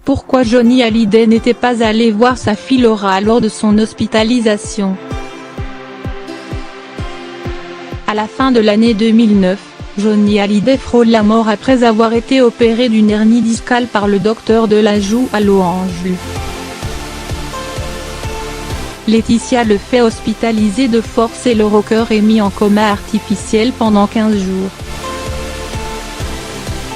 Pourquoi Johnny Hallyday n'était pas allé voir sa fille Laura lors de son hospitalisation? À la fin de l'année 2009, Johnny Hallyday frôle la mort après avoir été opéré d'une hernie discale par le docteur de la joue à Los Angeles. Laetitia le fait hospitaliser de force et le rocker est mis en coma artificiel pendant 15 jours.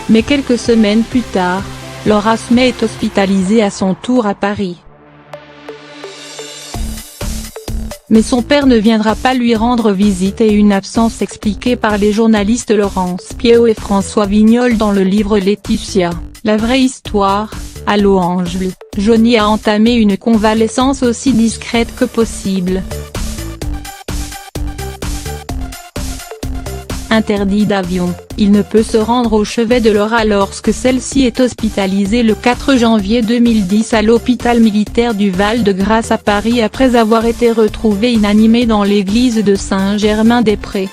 Mais quelques semaines plus tard, Laura Smith est hospitalisée à son tour à Paris. Mais son père ne viendra pas lui rendre visite et une absence expliquée par les journalistes Laurence Piot et François Vignol dans le livre Laetitia, la vraie histoire. À Los Angeles, Johnny a entamé une convalescence aussi discrète que possible. Interdit d'avion, il ne peut se rendre au chevet de Laura lorsque celle-ci est hospitalisée le 4 janvier 2010 à l'hôpital militaire du Val-de-Grâce à Paris après avoir été retrouvée inanimée dans l'église de Saint-Germain-des-Prés.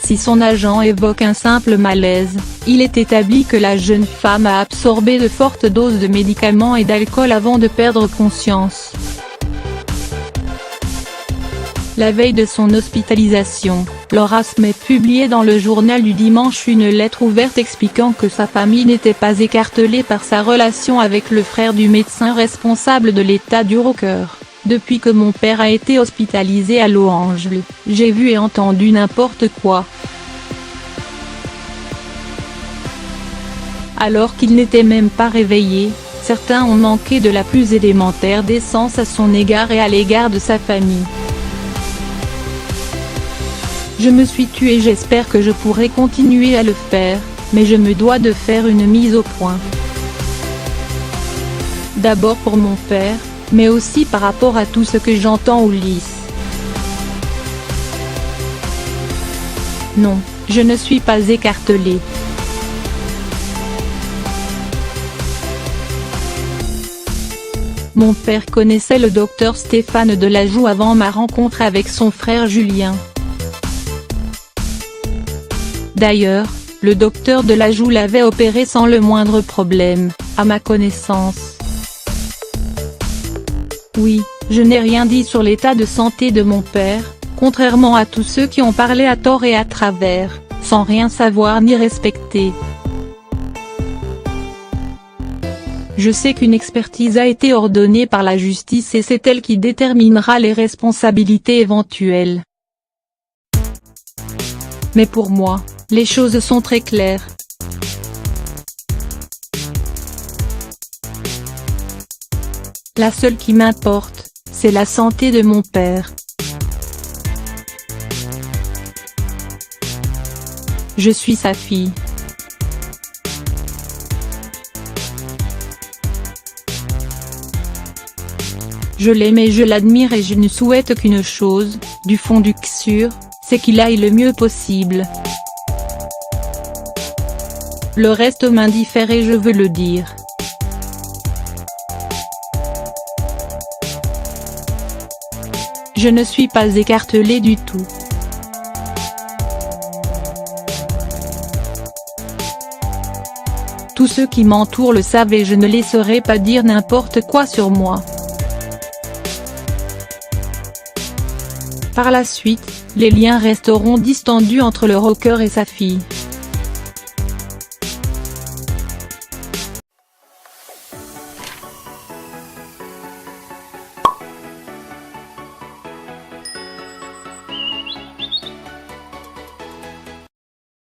Si son agent évoque un simple malaise, il est établi que la jeune femme a absorbé de fortes doses de médicaments et d'alcool avant de perdre conscience. La veille de son hospitalisation, Laura Smith publiait dans le journal du dimanche une lettre ouverte expliquant que sa famille n'était pas écartelée par sa relation avec le frère du médecin responsable de l'état du rocker. Depuis que mon père a été hospitalisé à Los Angeles, j'ai vu et entendu n'importe quoi. Alors qu'il n'était même pas réveillé, certains ont manqué de la plus élémentaire décence à son égard et à l'égard de sa famille. Je me suis tue et j'espère que je pourrai continuer à le faire, mais je me dois de faire une mise au point. D'abord pour mon père, mais aussi par rapport à tout ce que j'entends ou lis. Non, je ne suis pas écartelée. Mon père connaissait le docteur Stéphane Delajoux avant ma rencontre avec son frère Julien. D'ailleurs, le docteur Delajoux l'avait opéré sans le moindre problème, à ma connaissance. Oui, je n'ai rien dit sur l'état de santé de mon père, contrairement à tous ceux qui ont parlé à tort et à travers, sans rien savoir ni respecter. Je sais qu'une expertise a été ordonnée par la justice et c'est elle qui déterminera les responsabilités éventuelles. Mais pour moi, les choses sont très claires. La seule qui m'importe, c'est la santé de mon père. Je suis sa fille. Je l'aime et je l'admire et je ne souhaite qu'une chose, du fond du cœur, c'est qu'il aille le mieux possible. Le reste m'indiffère et je veux le dire. Je ne suis pas écartelée du tout. Tous ceux qui m'entourent le savent et je ne laisserai pas dire n'importe quoi sur moi. Par la suite, les liens resteront distendus entre le rocker et sa fille.